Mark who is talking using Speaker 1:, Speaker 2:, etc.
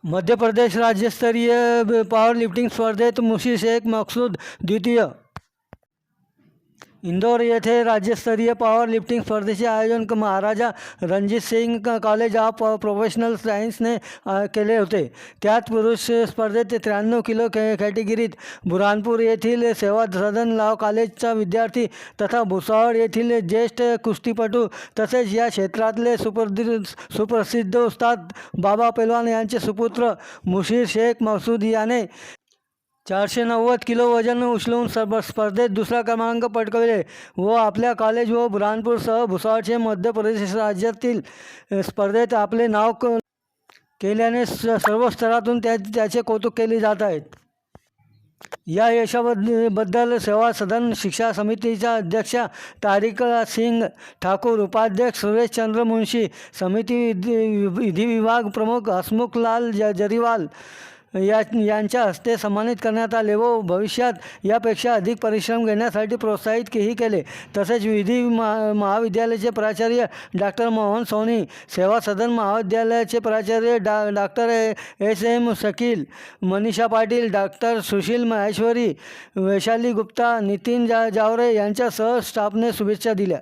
Speaker 1: मध्य प्रदेश राज्यस्तरीय power lifting स्पर्धेत मुशी शेख मकसूद द्वितीय. इंदौर येथे राज्यस्तरीय पॉवर लिफ्टिंग स्पर्धेचे आयोजन Maharaja Ranjit Singh college of professional सायन्सने केले होते. त्यात पुरुष स्पर्धेत 93 किलो कॅटेगरीत बुरहानपूर येथील सेवा सदन लॉ कॉलेजचा विद्यार्थी तथा भुसावळ येथील ज्येष्ठ कुस्तीपटू तसेच या क्षेत्रातले सुप्रसिद्ध उस्ताद बाबा पेलवान यांचे सुपुत्र मुशीर शेख मकसूद याने 490 किलो वजन उचलून स्पर्धेत दुसरा क्रमांक पटकावले व आपल्या कॉलेज व बुरहानपूरसह भुसावळचे मध्य प्रदेश राज्यातील स्पर्धेत आपले नाव केल्याने सर्व स्तरातून त्याचे कौतुक केले जात आहेत. या यशाबद्दल सेवा सदन शिक्षा समितीच्या अध्यक्षा तारिका सिंग ठाकूर, उपाध्यक्ष सुरेश चंद्र मुंशी, समिती विधी विभाग प्रमुख हसमुख लाल जरीवाल यांच्या हस्ते सन्मानित करण्यात आले व भविष्यात यापेक्षा अधिक परिश्रम घेण्यासाठी प्रोत्साहितही केले. तसेच विधी महाविद्यालयाचे प्राचार्य डॉक्टर मोहन सोनी, सेवा सदन महाविद्यालयाचे प्राचार्य doctor SM. Shakeel, Manisha Patil, doctor Sushil Maheshwari, Vaishali Gupta, Nitin Jaware यांच्यासह स्टाफने शुभेच्छा दिल्या.